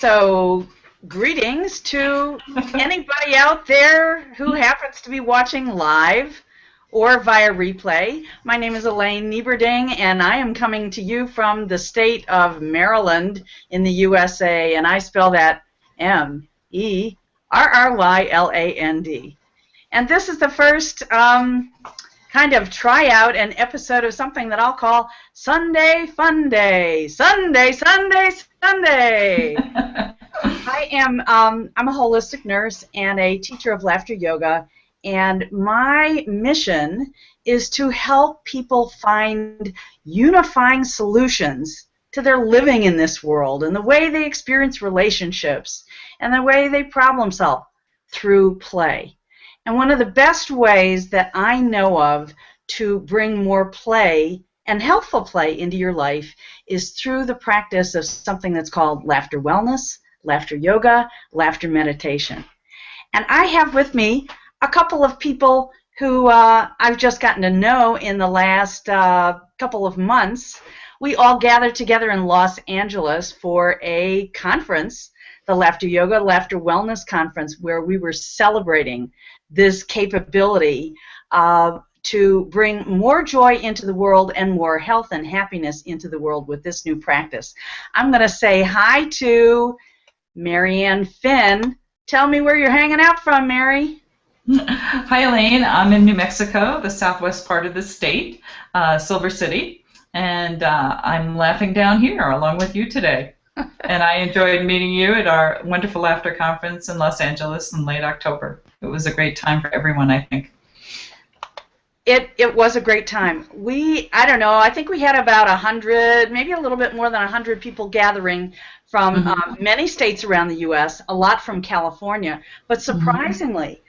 So, greetings to anybody out there who happens to be watching live or via replay. My name is Elaine Nieberding, and I am coming to you from the state of Maryland in the USA, and I spell that Merryland. And this is the first kind of tryout and episode of something that I'll call Sunday FUNday. Sunday, Sunday, Sunday. I'm a holistic nurse and a teacher of laughter yoga, and my mission is to help people find unifying solutions to their living in this world and the way they experience relationships and the way they problem solve through play. And one of the best ways that I know of to bring more play and healthful play into your life is through the practice of something that's called laughter wellness, laughter yoga, laughter meditation. And I have with me a couple of people who I've just gotten to know in the last couple of months. We all gathered together in Los Angeles for a conference, the Laughter Yoga, Laughter Wellness Conference, where we were celebrating this capability to bring more joy into the world and more health and happiness into the world with this new practice. I'm going to say hi to Marianne Finn. Tell me where you're hanging out from, Mary. Hi, Elaine. I'm in New Mexico, the southwest part of the state, Silver City, and I'm laughing down here along with you today. And I enjoyed meeting you at our wonderful laughter conference in Los Angeles in late October. It was a great time for everyone, I think. It was a great time. I don't know, I think we had about 100, maybe a little bit more than 100 people gathering from many states around the U.S., a lot from California. But surprisingly,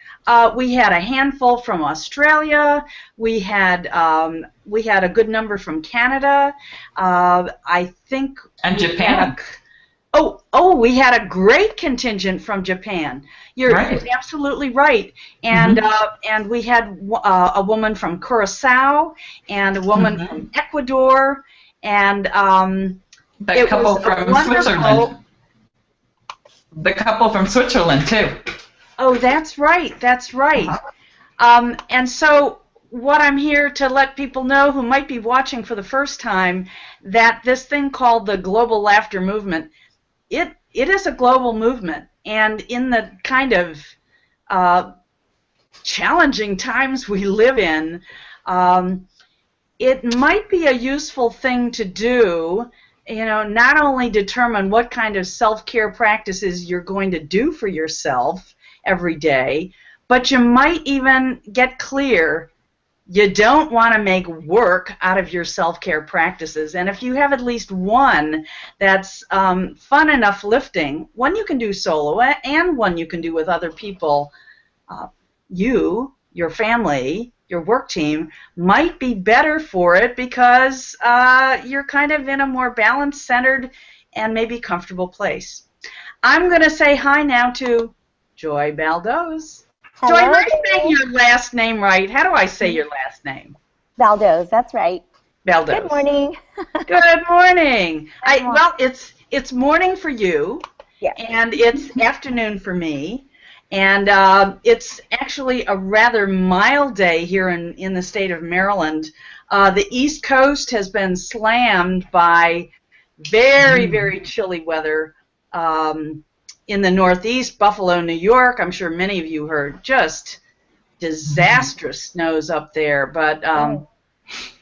we had a handful from Australia. We had a good number from Canada. I think. And Japan. We had a great contingent from Japan. You're absolutely right. And and we had a woman from Curacao and a woman from Ecuador and the couple from Switzerland. The couple from Switzerland too. Oh, that's right. That's right. And so what I'm here to let people know who might be watching for the first time, that this thing called the Global Laughter Movement, it is a global movement. And in the kind of challenging times we live in, it might be a useful thing to do, not only determine what kind of self-care practices you're going to do for yourself every day, but you might even get clear you don't want to make work out of your self-care practices. And if you have at least one that's fun enough lifting, one you can do solo and one you can do with other people, you, your family, your work team might be better for it because you're kind of in a more balanced, centered, and maybe comfortable place. I'm going to say hi now to Joy Baldoz. Hello. Joy, am I saying your last name right? How do I say your last name? Baldoz, that's right. Baldoz. Good morning. Good morning. Well, it's morning for you, and it's afternoon for me, and it's actually a rather mild day here in the state of Maryland. The East Coast has been slammed by very, very chilly weather. In the Northeast, Buffalo, New York, I'm sure many of you heard, just disastrous snows up there. But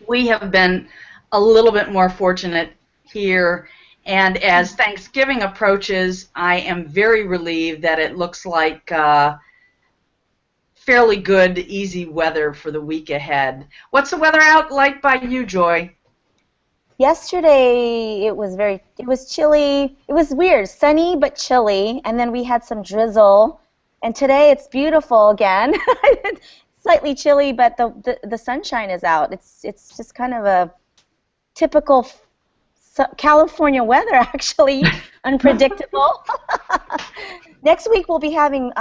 we have been a little bit more fortunate here. And as Thanksgiving approaches, I am very relieved that it looks like fairly good, easy weather for the week ahead. What's the weather out like by you, Joy? Yesterday it was chilly. It was weird, sunny but chilly, and then we had some drizzle. And today it's beautiful again. Slightly chilly, but the sunshine is out. It's just kind of a typical California weather, actually, unpredictable. Next week we'll be having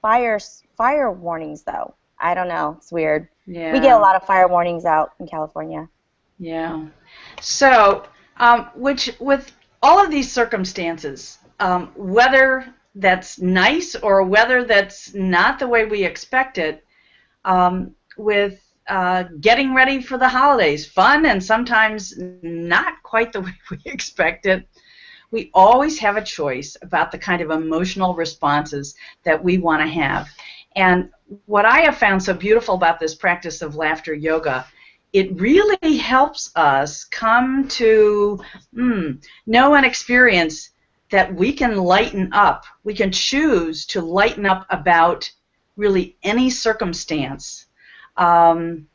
fire warnings, though. I don't know. It's weird. Yeah. We get a lot of fire warnings out in California. Yeah. So, with all of these circumstances, whether that's nice or whether that's not the way we expect it, with getting ready for the holidays, fun and sometimes not quite the way we expect it. We always have a choice about the kind of emotional responses that we want to have. And what I have found so beautiful about this practice of laughter yoga, it really helps us come to know and experience that we can lighten up. We can choose to lighten up about really any circumstance in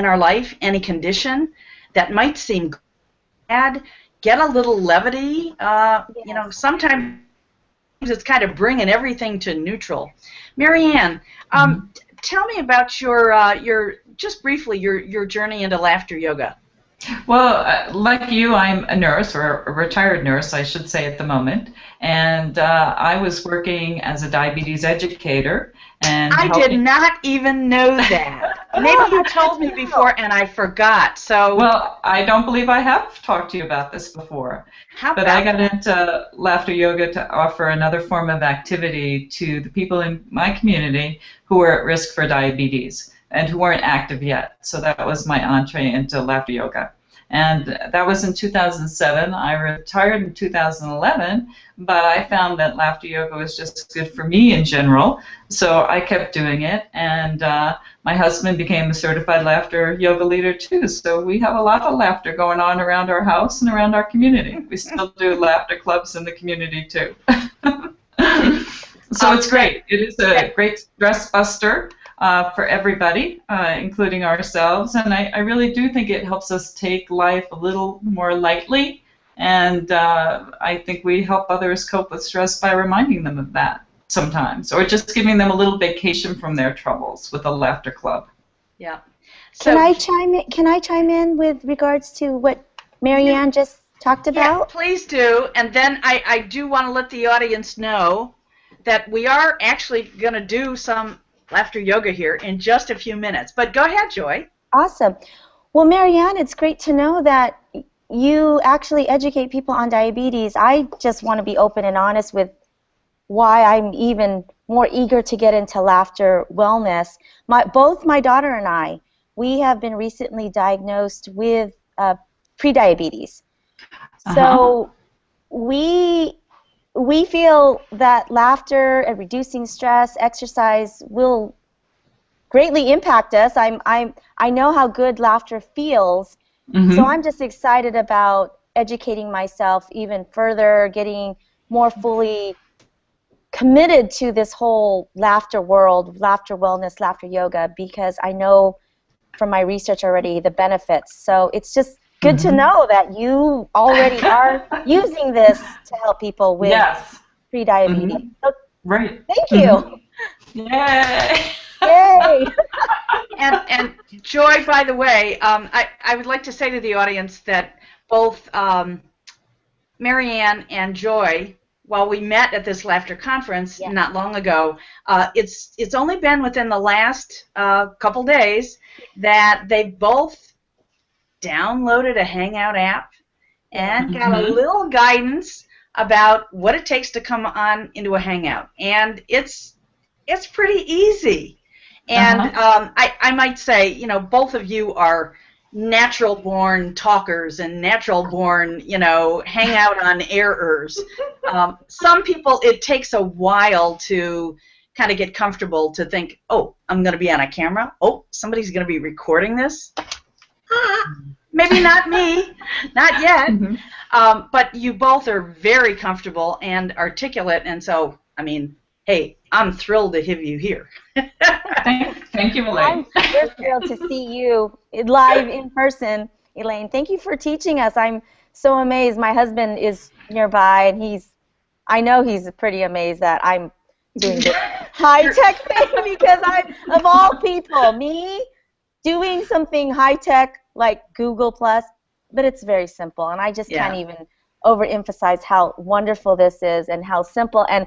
our life, any condition that might seem bad. Get a little levity. You know, sometimes it's kind of bringing everything to neutral. Marianne, tell me about your just briefly your journey into laughter yoga. Well, like you, I'm a nurse, or a retired nurse, I should say, at the moment. And I was working as a diabetes educator. And I did not even know that. Maybe you told me before and I forgot. So well, I don't believe I have talked to you about this before. But I got into laughter yoga to offer another form of activity to the people in my community who are at risk for diabetes and who weren't active yet. So that was my entree into laughter yoga. And that was in 2007. I retired in 2011, but I found that laughter yoga was just good for me in general. So I kept doing it, and my husband became a certified laughter yoga leader too. So we have a lot of laughter going on around our house and around our community. We still do laughter clubs in the community too. So it's great. It is a great stress buster for everybody, including ourselves. And I really do think it helps us take life a little more lightly. And I think we help others cope with stress by reminding them of that sometimes, or just giving them a little vacation from their troubles with a laughter club. Yeah. So, Can I chime in with regards to what Marianne just talked about? Yeah, please do. And then I do want to let the audience know that we are actually going to do some laughter yoga here in just a few minutes. But go ahead, Joy. Awesome. Well, Marianne, it's great to know that you actually educate people on diabetes. I just want to be open and honest with why I'm even more eager to get into laughter wellness. Both my daughter and I, we have been recently diagnosed with prediabetes. So we feel that laughter and reducing stress, exercise will greatly impact us. I know how good laughter feels, so I'm just excited about educating myself even further, getting more fully committed to this whole laughter world, laughter wellness, laughter yoga, because I know from my research already the benefits. So it's just good to know that you already are using this to help people with prediabetes. So, right. Thank you. Yay! Yay! And Joy, by the way, I would like to say to the audience that both Marianne and Joy, while we met at this laughter conference not long ago, it's only been within the last couple days that they've both downloaded a Hangout app and got a little guidance about what it takes to come on into a Hangout. And it's pretty easy. And I might say, you know, both of you are natural-born talkers and natural-born, you know, hangout on airers. Some people, it takes a while to kind of get comfortable to think, oh, I'm going to be on a camera. Oh, somebody's going to be recording this. Maybe not me, not yet. But you both are very comfortable and articulate, and so, I mean, hey, I'm thrilled to have you here. Thank you, Elaine. I'm thrilled to see you live in person, Elaine. Thank you for teaching us. I'm so amazed. My husband is nearby, and I know he's pretty amazed that I'm doing this high-tech thing, because of all people, me doing something high-tech like Google+, but it's very simple, and I just can't even overemphasize how wonderful this is and how simple. And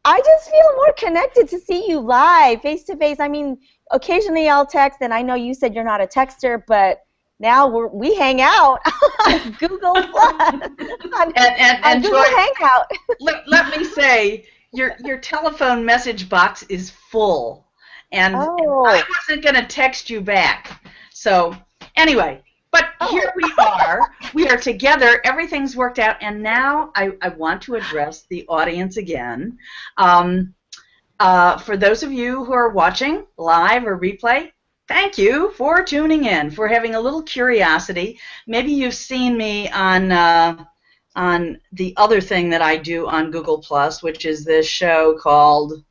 I just feel more connected to see you live, face-to-face. I mean, occasionally I'll text, and I know you said you're not a texter, but now we hang out on Google Plus, on Google Joy, Hangout. let me say, your telephone message box is full, and I wasn't going to text you back. So anyway, but here we are. We are together. Everything's worked out, and now I want to address the audience again. For those of you who are watching live or replay, thank you for tuning in, for having a little curiosity. Maybe you've seen me on the other thing that I do on Google Plus, which is this show called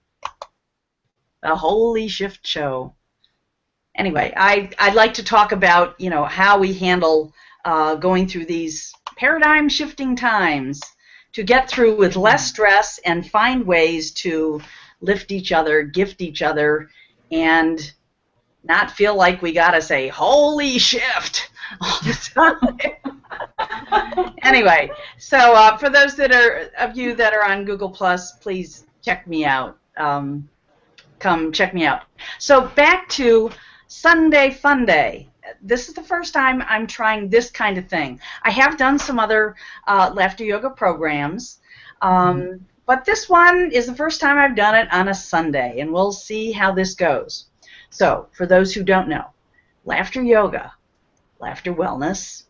The Holy Shift Show. Anyway, I'd like to talk about, how we handle going through these paradigm shifting times to get through with less stress and find ways to lift each other, gift each other, and not feel like we gotta say "holy shift" all the time. Anyway, so for those of you that are on Google Plus, please check me out. Come check me out. So back to Sunday FUNday. This is the first time I'm trying this kind of thing. I have done some other laughter yoga programs. But this one is the first time I've done it on a Sunday, and we'll see how this goes. So, for those who don't know, laughter yoga, laughter wellness,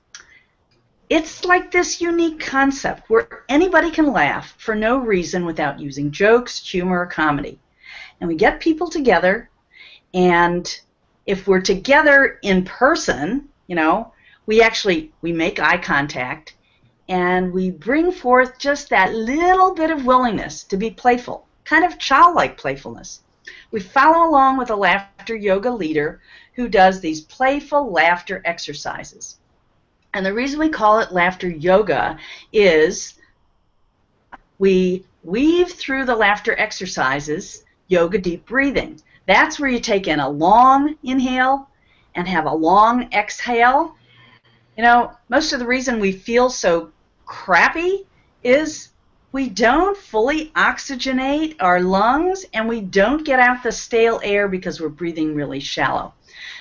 it's like this unique concept where anybody can laugh for no reason without using jokes, humor, or comedy. And we get people together, and if we're together in person, we make eye contact, and we bring forth just that little bit of willingness to be playful, kind of childlike playfulness. We follow along with a laughter yoga leader who does these playful laughter exercises. And the reason we call it laughter yoga is we weave through the laughter exercises yoga deep breathing. That's where you take in a long inhale and have a long exhale. Most of the reason we feel so crappy is we don't fully oxygenate our lungs, and we don't get out the stale air because we're breathing really shallow.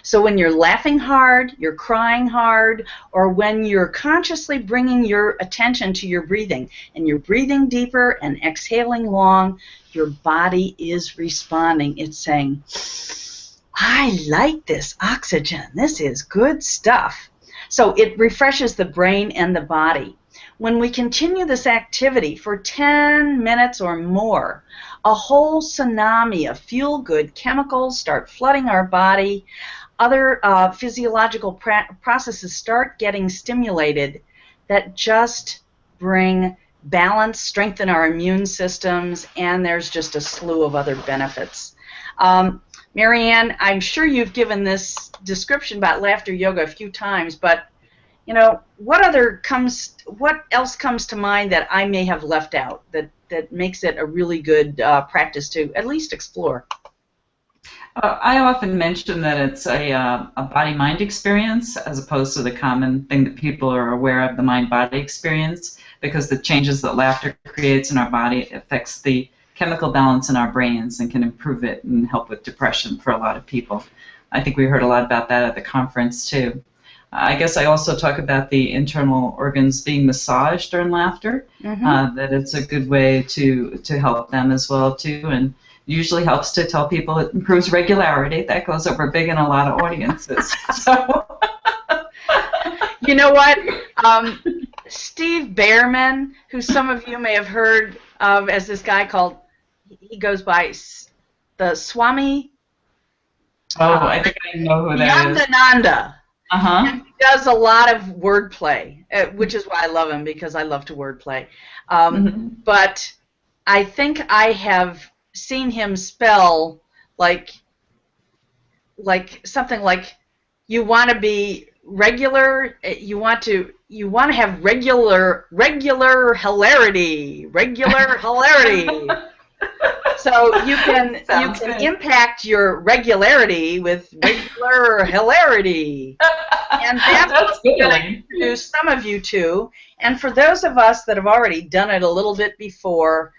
So when you're laughing hard, you're crying hard, or when you're consciously bringing your attention to your breathing, and you're breathing deeper and exhaling long, your body is responding. It's saying, I like this oxygen. This is good stuff. So it refreshes the brain and the body. When we continue this activity for 10 minutes or more, a whole tsunami of feel-good chemicals start flooding our body. Other physiological processes start getting stimulated that just bring balance, strengthen our immune systems, and there's just a slew of other benefits. Marianne, I'm sure you've given this description about laughter yoga a few times, but what else comes to mind that I may have left out that makes it a really good practice to at least explore? I often mention that it's a body-mind experience as opposed to the common thing that people are aware of, the mind-body experience, because the changes that laughter creates in our body affects the chemical balance in our brains and can improve it and help with depression for a lot of people. I think we heard a lot about that at the conference too. I guess I also talk about the internal organs being massaged during laughter, that it's a good way to help them as well too, and usually helps to tell people it improves regularity. That goes over big in a lot of audiences. So. You know what? Steve Behrman, who some of you may have heard of as this guy called, he goes by the Swami. Oh, I think I know who that is. Yandananda. Uh-huh. He does a lot of wordplay, which is why I love him, because I love to wordplay. But I think I have seen him spell like something like, you want to be regular, you want to have regular hilarity. So you can impact your regularity with regular hilarity. And that's what I'm going to introduce some of you to. And for those of us that have already done it a little bit before,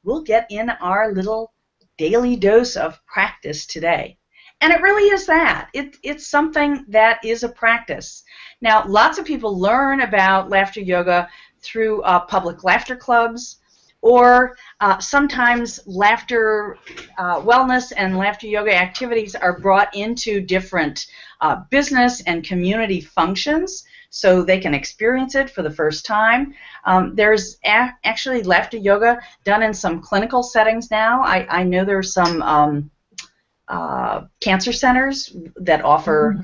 we'll get in our little daily dose of practice today. And it really is that. It's something that is a practice. Now, lots of people learn about laughter yoga through public laughter clubs, or sometimes laughter wellness and laughter yoga activities are brought into different business and community functions so they can experience it for the first time. There's actually laughter yoga done in some clinical settings now. I know there's some cancer centers that offer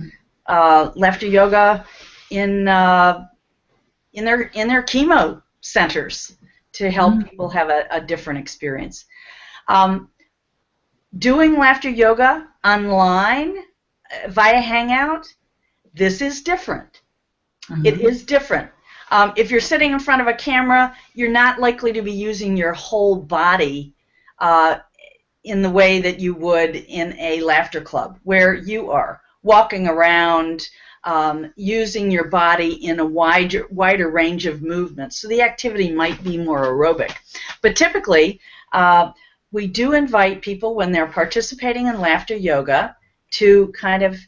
laughter yoga in their chemo centers to help people have a different experience. Doing laughter yoga online via Hangout, this is different. It is different. If you're sitting in front of a camera, you're not likely to be using your whole body in the way that you would in a laughter club, where you are walking around, using your body in a wider range of movements. So the activity might be more aerobic. But typically, we do invite people when they're participating in laughter yoga to kind of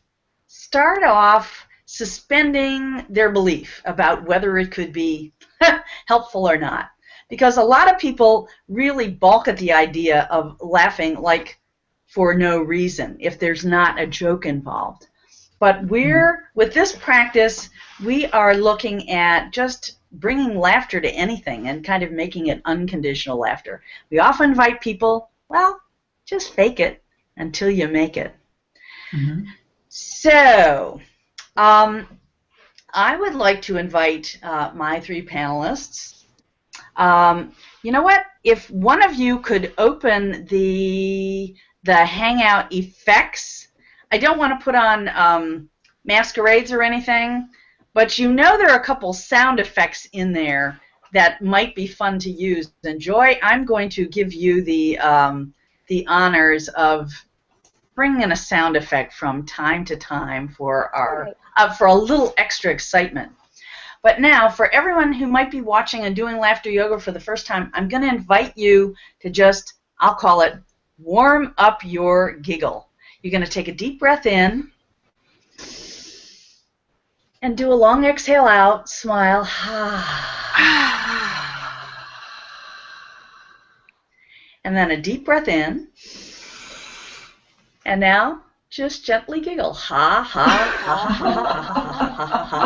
start off suspending their belief about whether it could be helpful or not. Because a lot of people really balk at the idea of laughing like for no reason, if there's not a joke involved. But with this practice, we are looking at just bringing laughter to anything and kind of making it unconditional laughter. We often invite people, well, just fake it until you make it. So, I would like to invite my three panelists. You know what? If one of you could open the Hangout effects, I don't want to put on masquerades or anything, but you know there are a couple sound effects in there that might be fun to use. And Joy, I'm going to give you the honors of bringing in a sound effect from time to time for our for a little extra excitement. But now, for everyone who might be watching and doing laughter yoga for the first time, I'm going to invite you to just, I'll call it, warm up your giggle. You're going to take a deep breath in and do a long exhale out, smile. And then a deep breath in. And now, just gently giggle. Ha, ha, ha, ha, ha,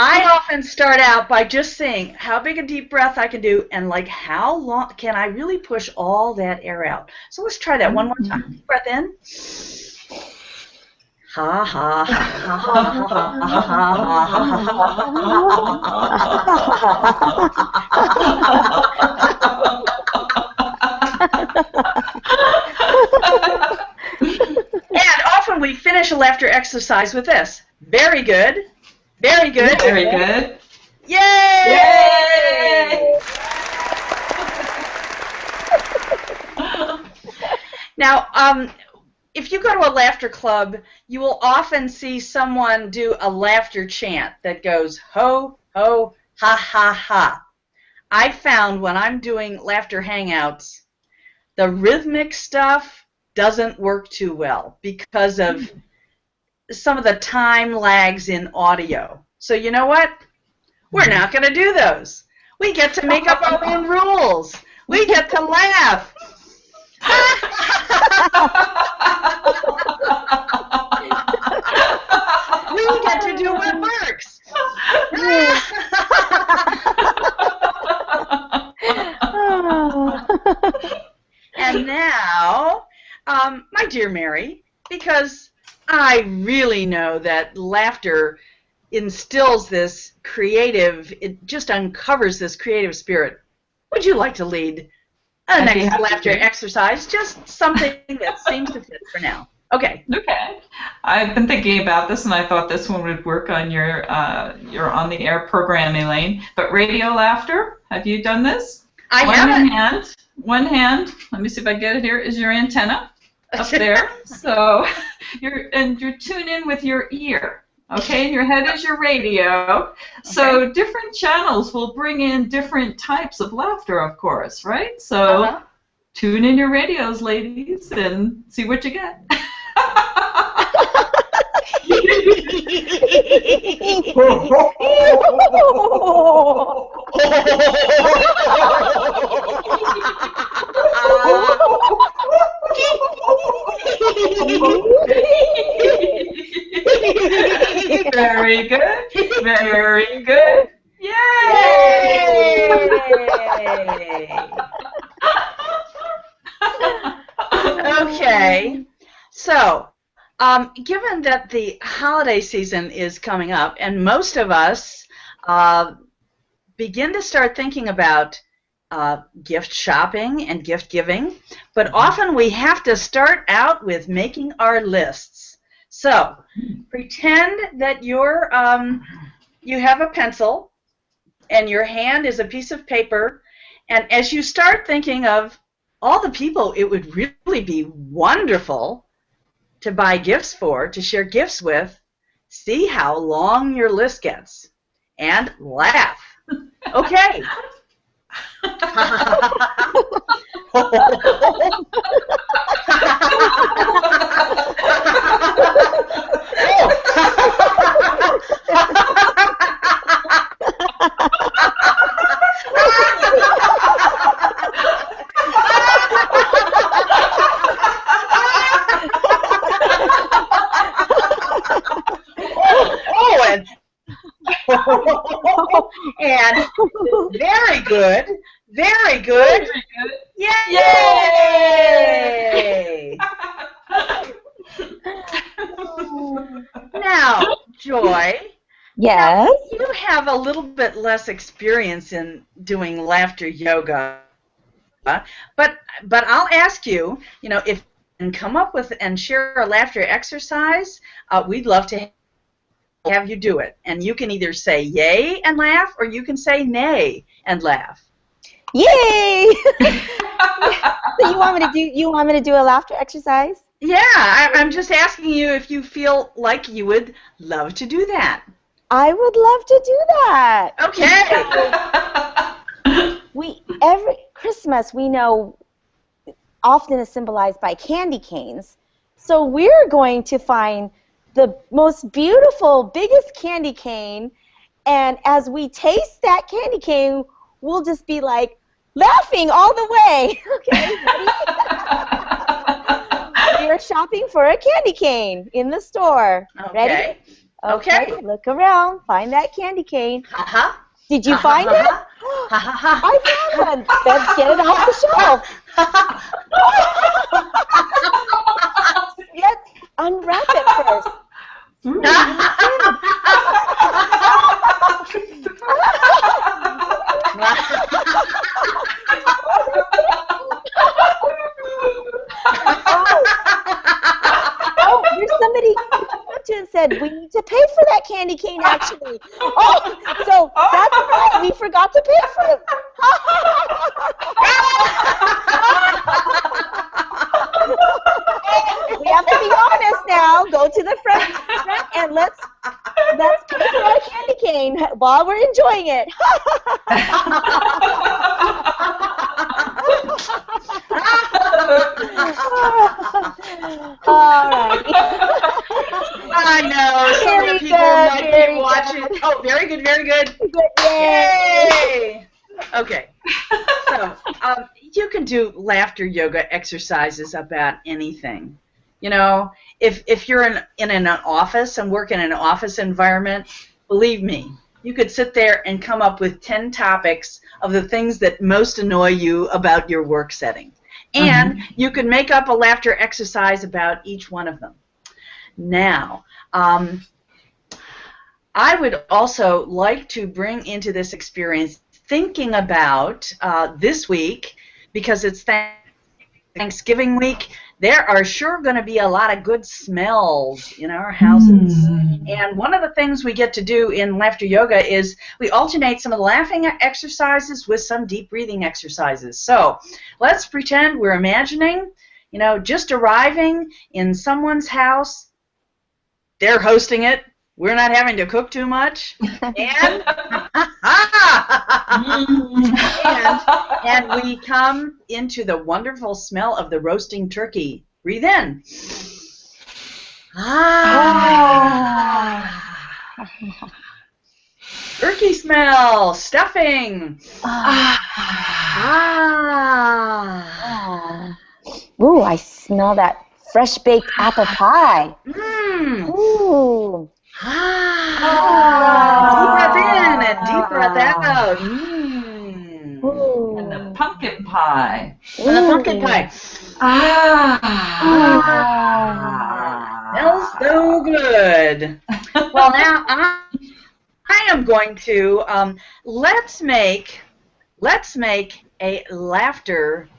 I often start out by just saying how big a deep breath I can do and like how long can I really push all that air out. So let's try that one more time. Deep breath in. Ha ha ha ha ha. And often we finish a laughter exercise with this. Very good. Very good. Very good. Yay! Yay! Now, if you go to a laughter club, you will often see someone do a laughter chant that goes ho, ho, ha, ha, ha. I found when I'm doing laughter hangouts, the rhythmic stuff doesn't work too well because of some of the time lags in audio. So you know what? We're not going to do those. We get to make up our own rules. We get to laugh. We get to do what works. And now, my dear Mary, because I really know that laughter instills this creative, it just uncovers this creative spirit. Would you like to lead a next laughter exercise? Just something that seems to fit for now. Okay. Okay. I've been thinking about this, and I thought this one would work on your on-the-air program, Elaine. But radio laughter, have you done this? I haven't. One hand. Let me see if I get it here. Is your antenna? up there. So you're tuned in with your ear. Okay, and your head is your radio. So Okay. different channels will bring in different types of laughter, of course, right? So tune in your radios, ladies, and see what you get. Very good. Very good. Yay! Okay. So, given that the holiday season is coming up, and most of us begin to start thinking about gift shopping and gift giving, but often we have to start out with making our lists. So, pretend that you have a pencil and your hand is a piece of paper, and as you start thinking of all the people it would really be wonderful to buy gifts for, to share gifts with, see how long your list gets, and laugh. Okay. And very good, very good. Yay! Yay! Now, Joy. Yes. Now, you have a little bit less experience in doing laughter yoga, but I'll ask you. If you can come up with and share a laughter exercise, we'd love to have you do it. And you can either say yay and laugh, or you can say nay and laugh. Yay! So you want me to do a laughter exercise? Yeah, I'm just asking you if you feel like you would love to do that. I would love to do that. Okay. Every Christmas we know often is symbolized by candy canes. So we're going to find the most beautiful, biggest candy cane, and as we taste that candy cane, we'll just be like laughing all the way. Okay. We're shopping for a candy cane in the store. Okay. Ready? Okay. Look around. Find that candy cane. Did you find it? I found one. Let's get it off the shelf. Let's unwrap it first. Oh, there's somebody who came up to and said, we need to pay for that candy cane, actually. Oh, so that's right. We forgot to pay for it. We have to be honest now. Go to the front and let's pay for our candy cane while we're enjoying it. All right. I know. Some of the people might be watching. Oh, very good, very good. Yay! Okay. So, you can do laughter yoga exercises about anything. If you're in an office and work in an office environment, believe me, you could sit there and come up with 10 topics of the things that most annoy you about your work setting. And you can make up a laughter exercise about each one of them. Now, I would also like to bring into this experience thinking about this week, because it's Thanksgiving week. There are sure going to be a lot of good smells in our houses. And one of the things we get to do in laughter yoga is we alternate some of the laughing exercises with some deep breathing exercises. So let's pretend we're imagining you know, just arriving in someone's house. They're hosting it. We're not having to cook too much. And and we come into the wonderful smell of the roasting turkey. Breathe in. Turkey smell, stuffing. Ooh, I smell that fresh baked apple pie. Ooh. Deep breath in and deep breath out. And the pumpkin pie. And the pumpkin pie. Smells so good. Well, now I am going to let's make a laughter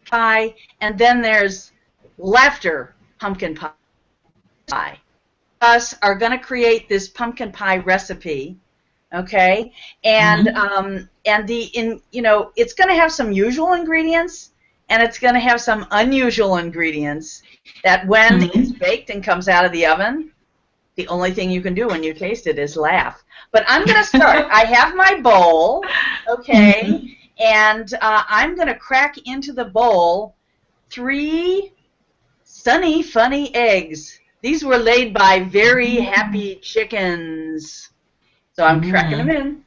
pie, and then there's laughter pumpkin pie. Us are going to create this pumpkin pie recipe, okay? And it's going to have some usual ingredients, and it's going to have some unusual ingredients that when it's baked and comes out of the oven, the only thing you can do when you taste it is laugh. But I'm going to start. I have my bowl, okay, and I'm going to crack into the bowl 3 sunny, funny eggs. These were laid by very happy chickens. So I'm cracking them in.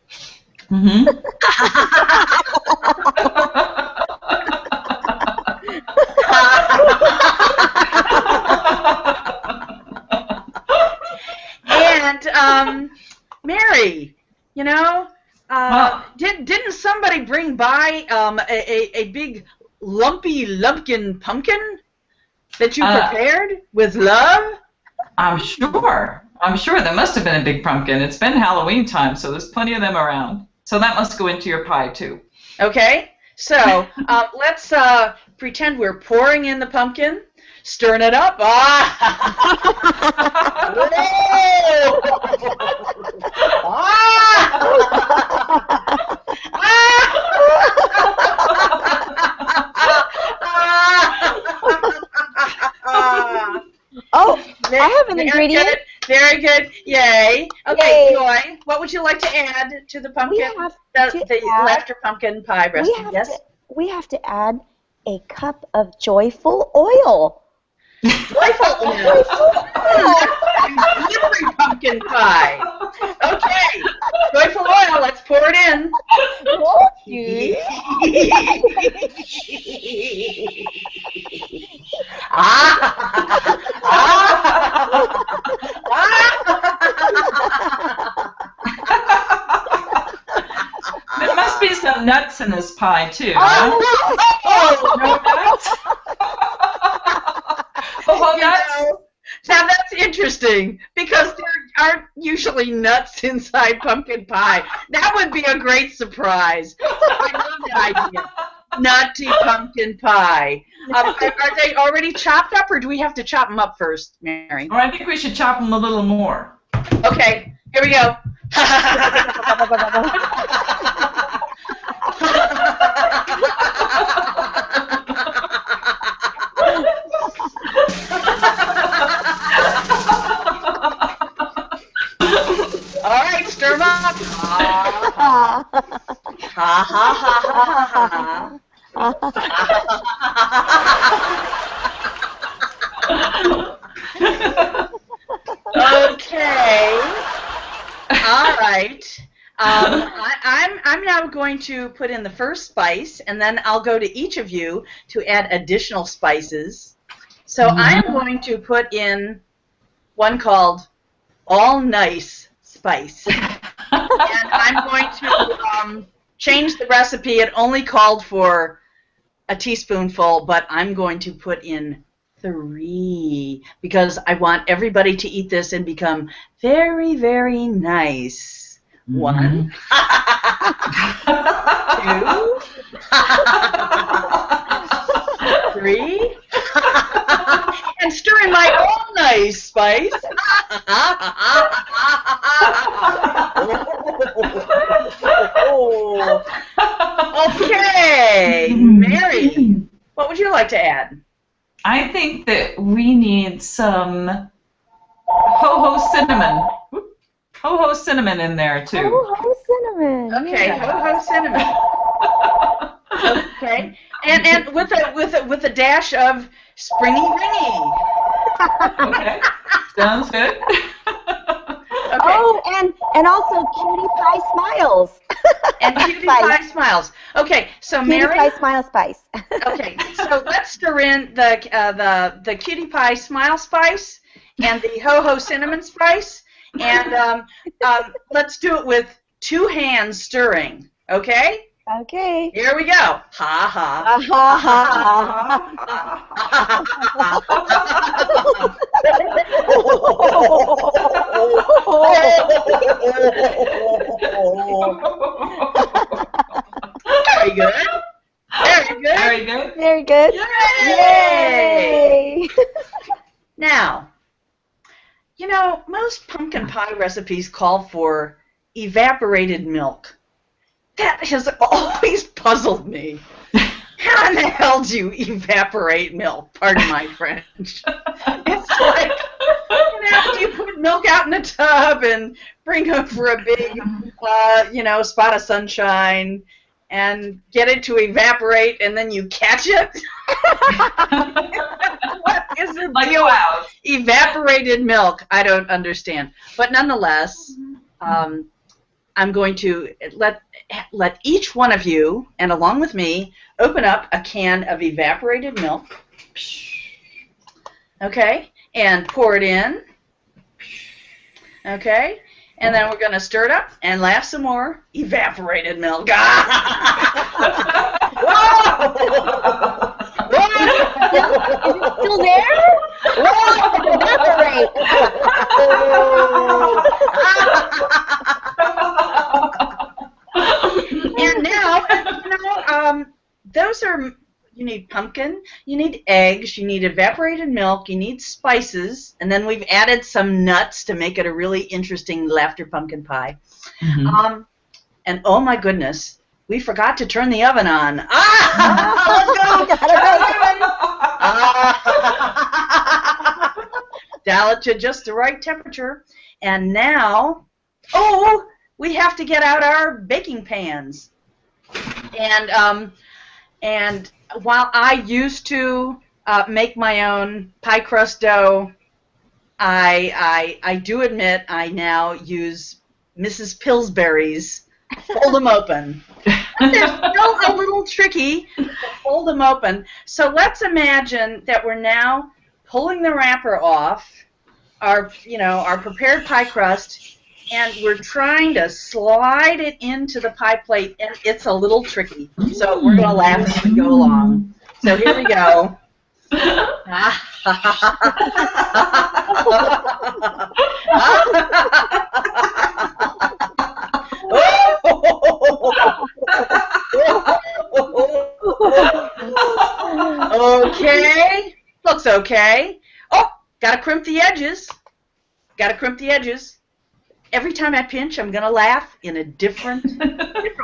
And Mary, you know, didn't somebody bring by a big lumpy lumpkin pumpkin that you prepared with love? I'm sure. There must have been a big pumpkin. It's been Halloween time, so there's plenty of them around. So that must go into your pie, too. Okay. So let's pretend we're pouring in the pumpkin, stirring it up. Oh, I have an ingredient. Good. Very good. Yay. Okay, Joy, what would you like to add to the pumpkin? The laughter pumpkin pie recipe. We have to add a cup of joyful oil. Joyful oil. Every pumpkin pie. Okay. Joyful oil. Let's pour it in. There must be some nuts in this pie, too. No nuts? Now that's interesting, because there aren't usually nuts inside pumpkin pie. That would be a great surprise. I love that idea. Nutty pumpkin pie. Are they already chopped up, or do we have to chop them up first, Mary? Oh, I think we should chop them a little more. Okay, here we go. All right, stir them up. Ha ha ha ha ha. Okay. All right. I'm now going to put in the first spice, and then I'll go to each of you to add additional spices. So I'm going to put in one called All Nice Spice. And I'm going to change the recipe. It only called for a teaspoonful, but I'm going to put in 3 because I want everybody to eat this and become very, very nice. 1, 2, three, and stir in my own nice spice. Okay, Mary, what would you you like to add? I think that we need some ho-ho cinnamon. Ho-ho cinnamon in there, too. Ho-ho cinnamon. Okay, Yeah. ho-ho cinnamon. Okay, and with a dash of springy ringy. Okay, sounds good. Okay. Oh, and also cutie pie smiles. And cutie pie smiles. Okay, so Cutie Mary. pie smile spice. Okay, so let's stir in the cutie pie smile spice and the ho-ho cinnamon spice, and let's do it with 2 hands stirring. Okay. Okay. Here we go. Ha ha. Ha ha Very good. Very good. Very good. Very good. Yay! Now, you know, most pumpkin pie recipes call for evaporated milk. That has always puzzled me. How in the hell do you evaporate milk? Pardon my French. It's like, you know, you put milk out in a tub and bring it for a big, spot of sunshine and get it to evaporate, and then you catch it? What is the deal with evaporated milk? I don't understand. But nonetheless, I'm going to let each one of you, and along with me, open up a can of evaporated milk. Okay, and pour it in. Okay, and then we're going to stir it up and laugh some more. Evaporated milk. Is it still there? Evaporate. And now, those are, you need pumpkin, you need eggs, you need evaporated milk, you need spices, and then we've added some nuts to make it a really interesting laughter pumpkin pie. Mm-hmm. And oh my goodness, we forgot to turn the oven on. Let's go! Dial it to just the right temperature. And now, we have to get out our baking pans. And while I used to make my own pie crust dough, I do admit I now use Mrs. Pillsbury's Fold them open. They're still a little tricky to fold them open. So let's imagine that we're now pulling the wrapper off our prepared pie crust, and we're trying to slide it into the pie plate, and it's a little tricky. So we're going to laugh as we go along. So here we go. Okay. Looks okay. Oh, got to crimp the edges. Got to crimp the edges. Every time I pinch, I'm going to laugh in a different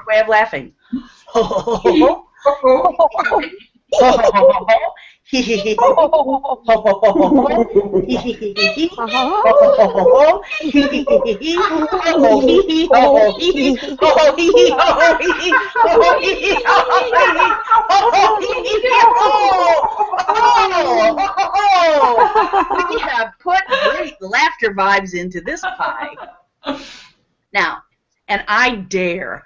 way of laughing. We have put great laughter vibes into this pie. Now, and I dare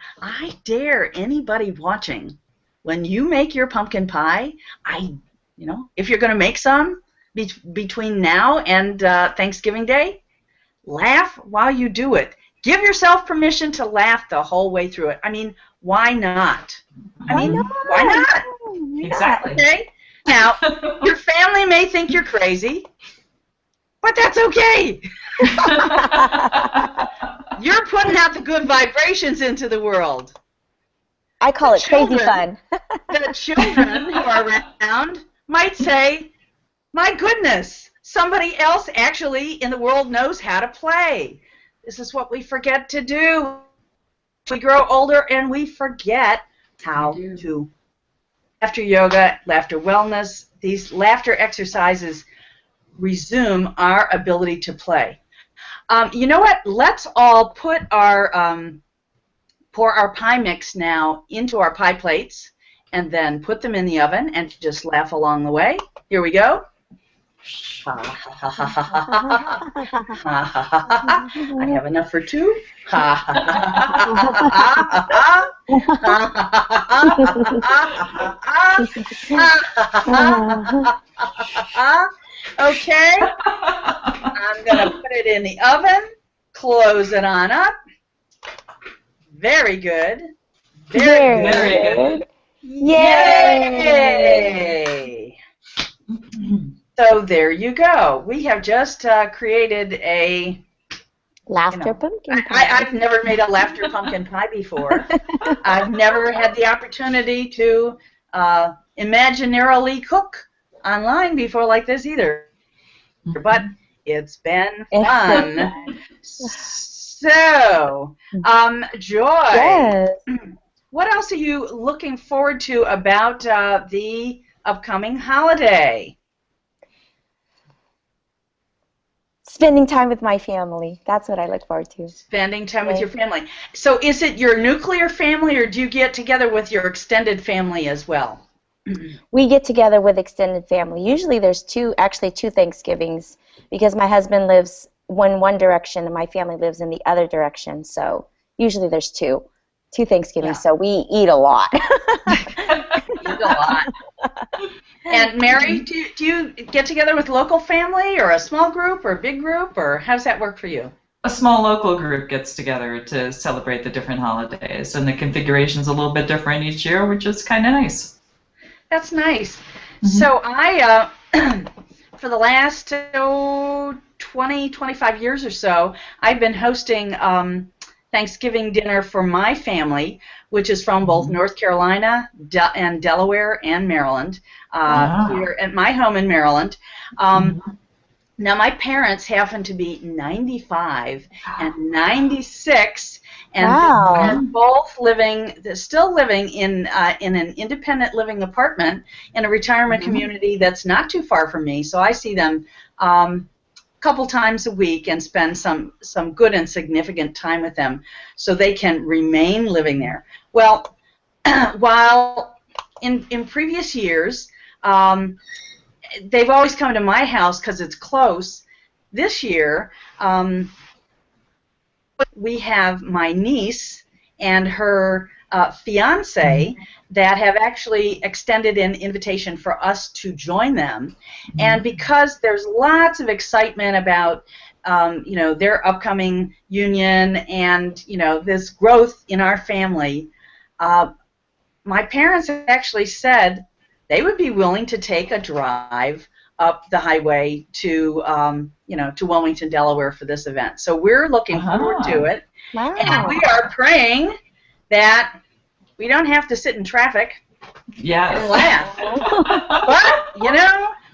anybody watching, when you make your pumpkin pie, if you're going to make some between now and Thanksgiving Day, laugh while you do it. Give yourself permission to laugh the whole way through it. I mean, why not? Why not? Exactly. Okay? Now, your family may think you're crazy, but that's okay. You're putting out the good vibrations into the world. I call it crazy fun. The children who are around might say, my goodness, somebody else actually in the world knows how to play. This is what we forget to do. We grow older and we forget how to laughter yoga, laughter wellness, these laughter exercises resume our ability to play. You know what? Let's all put our pour our pie mix now into our pie plates and then put them in the oven and just laugh along the way. Here we go. I have enough for two. Okay, I'm going to put it in the oven, close it on up. Very good. Very good. Very good. Yay! So there you go. We have just created a Laughter pumpkin pie. I've never made a laughter pumpkin pie before. I've never had the opportunity to imaginarily cook online before like this either. But it's been fun. So, Joy, Yes. what else are you looking forward to about the upcoming holiday? Spending time with my family. That's what I look forward to. Spending time with your family. So is it your nuclear family, or do you get together with your extended family as well? We get together with extended family. Usually there's actually two Thanksgivings, because my husband lives in one direction and my family lives in the other direction. So usually there's two Thanksgivings. Yeah. So we eat a lot. Eat a lot. And Mary, do you get together with local family, or a small group, or a big group, or how does that work for you? A small local group gets together to celebrate the different holidays, and the configuration's a little bit different each year, which is kind of nice. That's nice. So I, for the last 25 years or so, I've been hosting Thanksgiving dinner for my family, which is from both North Carolina and Delaware and Maryland, here at my home in Maryland. Now, my parents happen to be 95 and 96, and they're both still living in an independent living apartment in a retirement community that's not too far from me. So I see them a couple times a week and spend some good and significant time with them so they can remain living there. Well, while in previous years, they've always come to my house because it's close. This year, we have my niece and her fiance that have actually extended an invitation for us to join them. And because there's lots of excitement about their upcoming union and this growth in our family, my parents actually said they would be willing to take a drive up the highway to to Wilmington, Delaware for this event. So we're looking forward to it. Wow. And we are praying that we don't have to sit in traffic and laugh. But,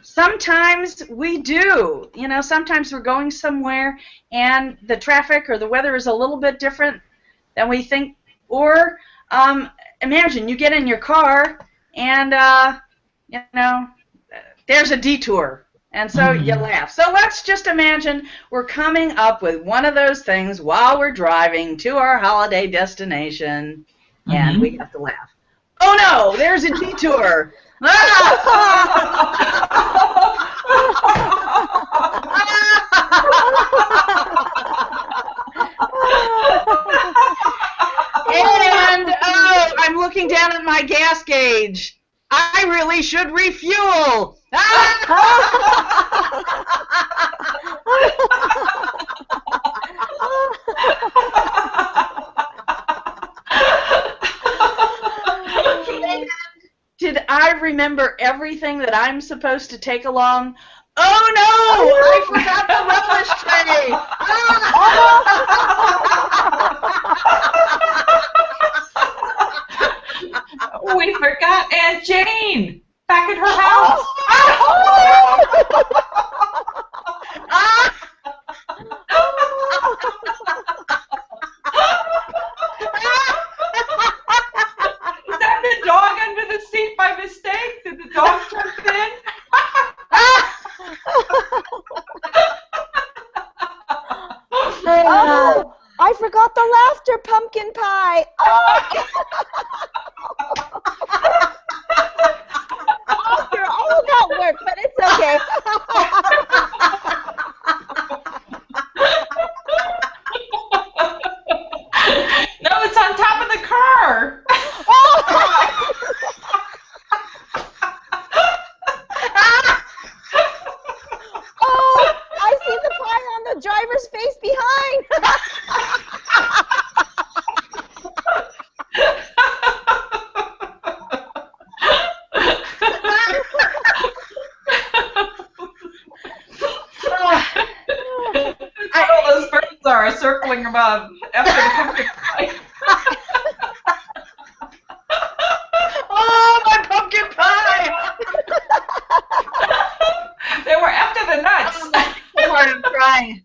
sometimes we do. Sometimes we're going somewhere and the traffic or the weather is a little bit different than we think. Or imagine you get in your car and, there's a detour. And so you laugh. So let's just imagine we're coming up with one of those things while we're driving to our holiday destination, and we have to laugh. Oh no, there's a detour. And I'm looking down at my gas gauge. I really should refuel. Did I remember everything that I'm supposed to take along? Oh no! I forgot the relish tray. We forgot Aunt Jane back at her house. Is that the dog under the seat by mistake? pumpkin pie. Oh, after all that work, but it's okay. No, it's on top of the car. Oh, I see the pie on the driver's face behind. That's what all those birds are circling above after the pumpkin pie. Oh, my pumpkin pie! They were after the nuts. So hard I'm crying.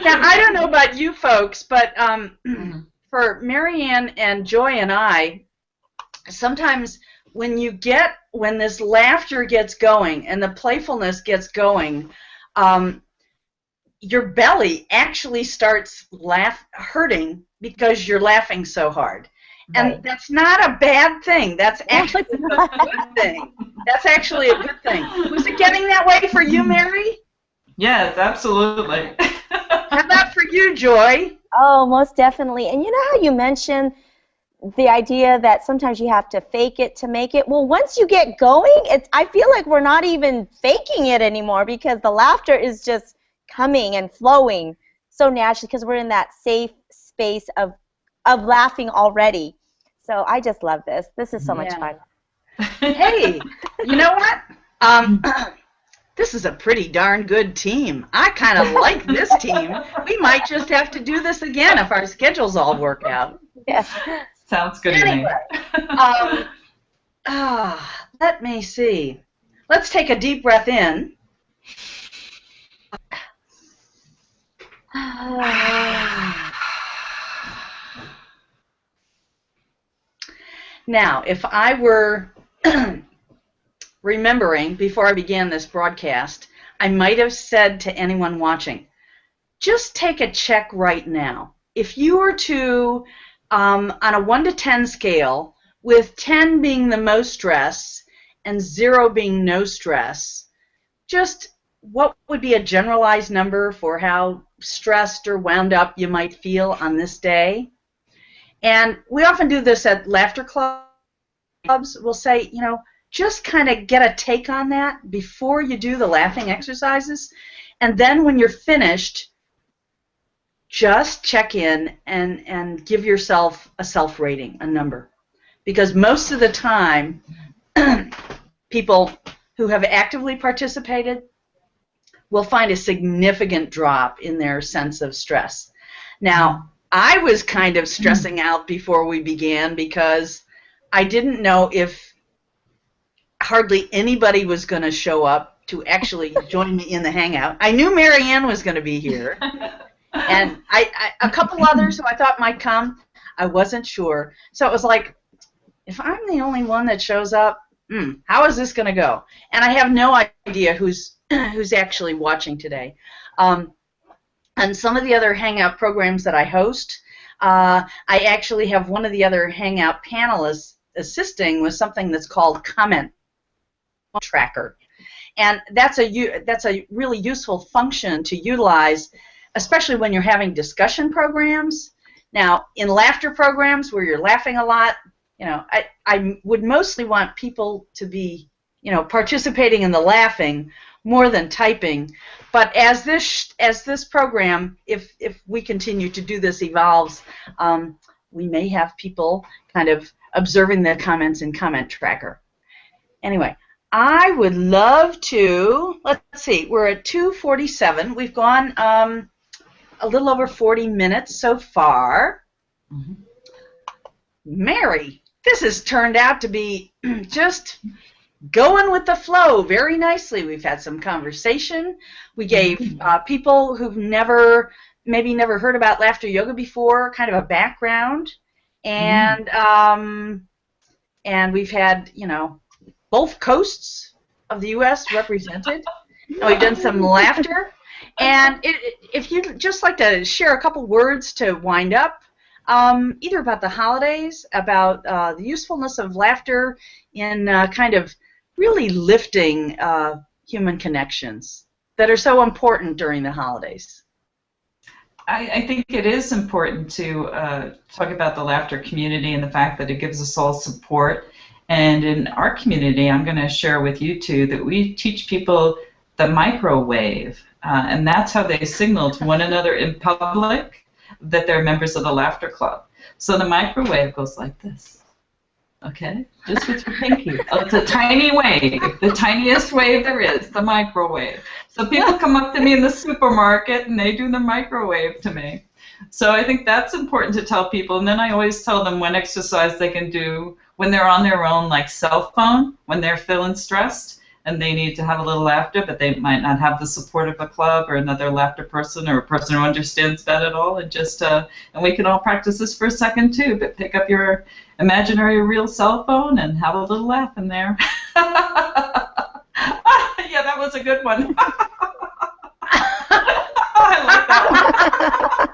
Now, I don't know about you folks, but for Marianne and Joy and I, sometimes when this laughter gets going and the playfulness gets going, your belly actually starts hurting because you're laughing so hard. And Right. that's not a bad thing. That's actually a good thing. That's actually a good thing. Was it getting that way for you, Mary? Yes, absolutely. How about for you, Joy? Oh, most definitely. And you know how you mentioned the idea that sometimes you have to fake it to make it? Well, once you get going, I feel like we're not even faking it anymore because the laughter is just coming and flowing so naturally because we're in that safe space of laughing already. So I just love this. This is so much fun. Hey, you know what? This is a pretty darn good team. I kind of like this team. We might just have to do this again if our schedules all work out. Yes. Sounds good Anyway, to me. let me see. Let's take a deep breath in. Now, if I were remembering before I began this broadcast, I might have said to anyone watching, just take a check right now. If you were to, on a 1 to 10 scale, with 10 being the most stress and 0 being no stress, just what would be a generalized number for how stressed or wound up you might feel on this day? And we often do this at laughter clubs. We'll say, just kind of get a take on that before you do the laughing exercises. And then when you're finished, just check in and give yourself a self-rating, a number. Because most of the time, people who have actively participated will find a significant drop in their sense of stress. Now, I was kind of stressing out before we began because I didn't know if hardly anybody was going to show up to actually join me in the Hangout. I knew Marianne was going to be here, and a couple others who I thought might come. I wasn't sure. So it was like, if I'm the only one that shows up, how is this going to go? And I have no idea who's actually watching today. And some of the other Hangout programs that I host, I actually have one of the other Hangout panelists assisting with something that's called Comment Tracker. And that's a really useful function to utilize, especially when you're having discussion programs. Now, in laughter programs where you're laughing a lot, I would mostly want people to be, participating in the laughing more than typing. But as this program, if we continue to do this, evolves, we may have people kind of observing the comments in Comment Tracker. Anyway, I would love to, let's see, we're at 2:47. We've gone a little over 40 minutes so far. Mm-hmm. Mary, this has turned out to be just going with the flow very nicely. We've had some conversation. We gave people who've maybe never heard about laughter yoga before kind of a background, and we've had both coasts of the U.S. represented. And we've done some laughter, And if you'd just like to share a couple words to wind up, either about the holidays, about the usefulness of laughter in kind of really lifting human connections that are so important during the holidays. I think it is important to talk about the laughter community and the fact that it gives us all support. And in our community, I'm going to share with you two that we teach people the microwave, and that's how they signal to one another in public that they're members of the Laughter Club. So the microwave goes like this, okay? Just with your pinky. Oh, it's a tiny wave, the tiniest wave there is, the microwave. So people come up to me in the supermarket and they do the microwave to me. So I think that's important to tell people. And then I always tell them one exercise they can do when they're on their own, like cell phone, when they're feeling stressed and they need to have a little laughter, but they might not have the support of a club or another laughter person or a person who understands that at all. And just and we can all practice this for a second too, but pick up your imaginary real cell phone and have a little laugh in there. Yeah, that was a good one. I like that one.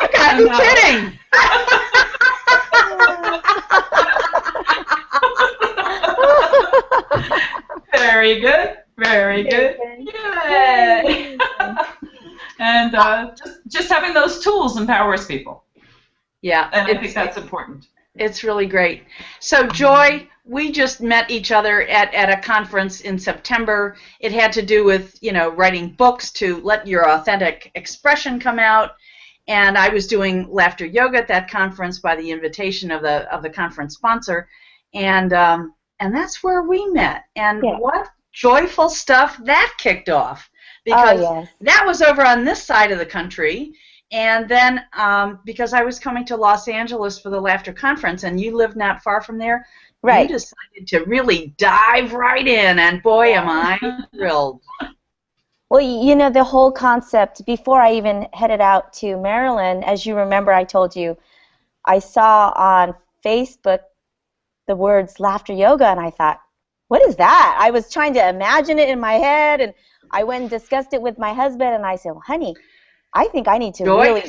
You gotta be kidding! Very good, very good. Yay! And just having those tools empowers people. Yeah, and I think that's important. It's really great. So, Joy, we just met each other at a conference in September. It had to do with, writing books to let your authentic expression come out. And I was doing laughter yoga at that conference by the invitation of the conference sponsor. And that's where we met. And what joyful stuff that kicked off. Because that was over on this side of the country. And then because I was coming to Los Angeles for the Laughter Conference, and you live not far from there, you decided to really dive right in, and boy, am I thrilled. Well, the whole concept, before I even headed out to Maryland, as you remember I told you, I saw on Facebook the words laughter yoga, and I thought, what is that? I was trying to imagine it in my head, and I went and discussed it with my husband, and I said, well, honey, I think I need to really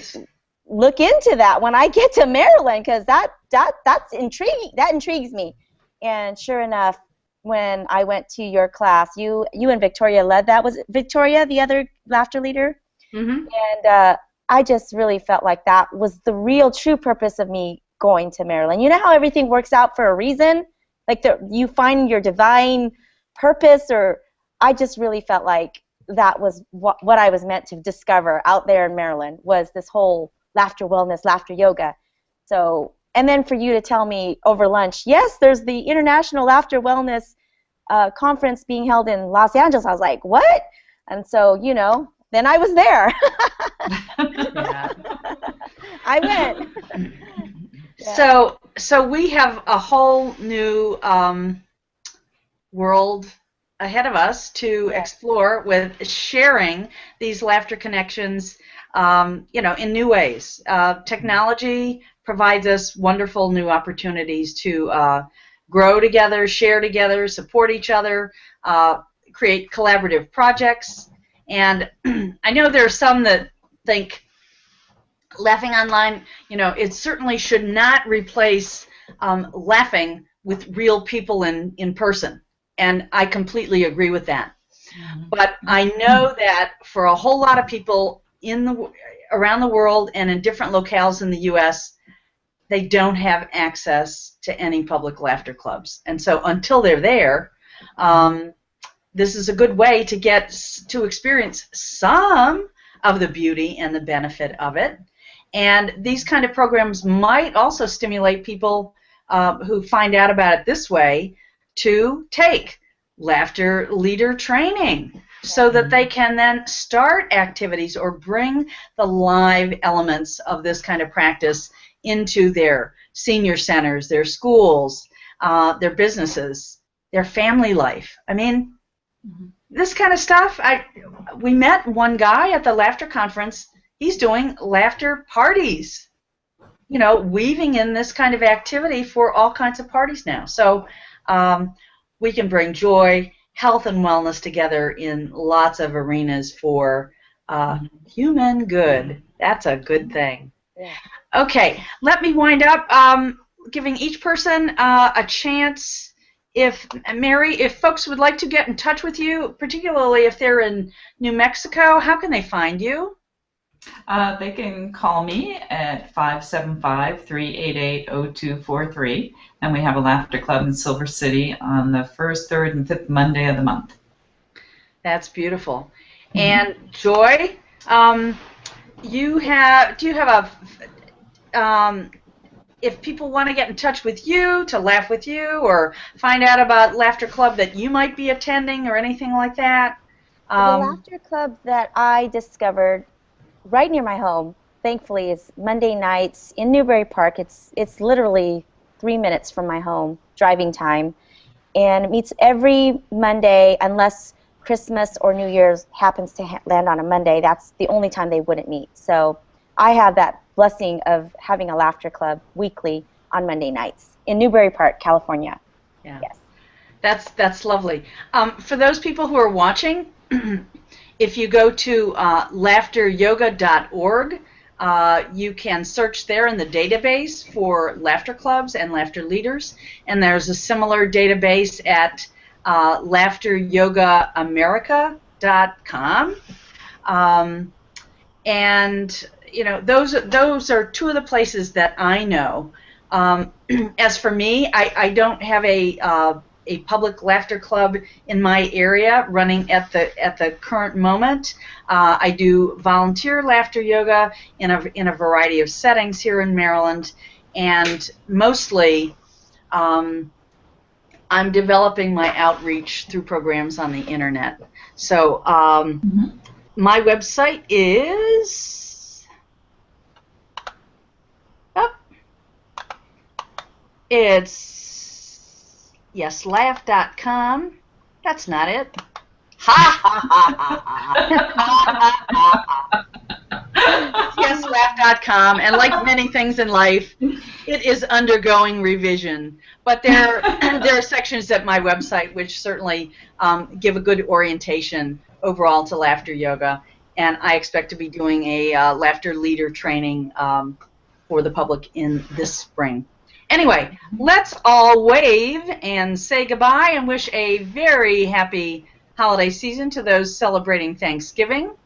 look into that when I get to Maryland, because that's intriguing. That intrigues me. And sure enough, when I went to your class, you and Victoria led that. Was it Victoria, the other laughter leader? Mm-hmm. And I just really felt like that was the real true purpose of me going to Maryland. You know how everything works out for a reason? Like you find your divine purpose, or I just really felt like that was what I was meant to discover out there in Maryland, was this whole laughter wellness, laughter yoga. So, and then for you to tell me over lunch, yes, there's the International Laughter Wellness Conference being held in Los Angeles. I was like, what? And so, then I was there. I went. So we have a whole new world ahead of us to explore with sharing these laughter connections, in new ways. Technology provides us wonderful new opportunities to grow together, share together, support each other, create collaborative projects. And I know there are some that think laughing online, it certainly should not replace laughing with real people in person. And I completely agree with that. Mm-hmm. But I know that for a whole lot of people around the world and in different locales in the U.S., they don't have access to any public laughter clubs. And so until they're there, this is a good way to get to experience some of the beauty and the benefit of it. And these kind of programs might also stimulate people who find out about it this way to take laughter leader training so that they can then start activities or bring the live elements of this kind of practice into their senior centers, their schools, their businesses, their family life. I mean, this kind of stuff, we met one guy at the Laughter Conference. He's doing laughter parties, weaving in this kind of activity for all kinds of parties now. So we can bring joy, health, and wellness together in lots of arenas for human good. That's a good thing. Yeah. Okay, let me wind up giving each person a chance. Mary, if folks would like to get in touch with you, particularly if they're in New Mexico, how can they find you? They can call me at 575-388-0243, and we have a laughter club in Silver City on the first, third, and fifth Monday of the month. That's beautiful. And Joy, do you have a if people want to get in touch with you to laugh with you or find out about laughter club that you might be attending or anything like that? The laughter club that I discovered right near my home, thankfully, is Monday nights in Newbury Park. It's literally 3 minutes from my home, driving time, and it meets every Monday unless Christmas or New Year's happens to land on a Monday. That's the only time they wouldn't meet. So I have that blessing of having a laughter club weekly on Monday nights in Newbury Park, California. Yeah. Yes. That's lovely. For those people who are watching, if you go to laughteryoga.org, you can search there in the database for laughter clubs and laughter leaders, and there's a similar database at laughteryogaamerica.com. And those are two of the places that I know. As for me, I don't have a public laughter club in my area running at the current moment. I do volunteer laughter yoga in a variety of settings here in Maryland, and mostly I'm developing my outreach through programs on the internet. So my website is it's yeslaugh.com. That's not it. Ha ha ha ha ha. Yeslaugh.com, and like many things in life, it is undergoing revision. But there are sections at my website which certainly give a good orientation overall to laughter yoga, and I expect to be doing a laughter leader training for the public in this spring. Anyway, let's all wave and say goodbye and wish a very happy holiday season to those celebrating Thanksgiving.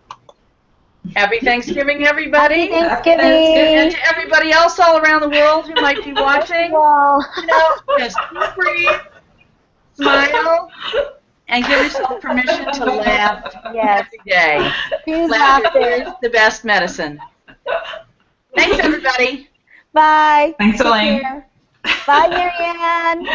Happy Thanksgiving, everybody. Happy Thanksgiving. And to everybody else all around the world who might be watching, just breathe, smile, and give yourself permission to laugh every day. Laughter is the best medicine. Thanks, everybody. Bye. Thanks, Elaine. Bye, Marianne.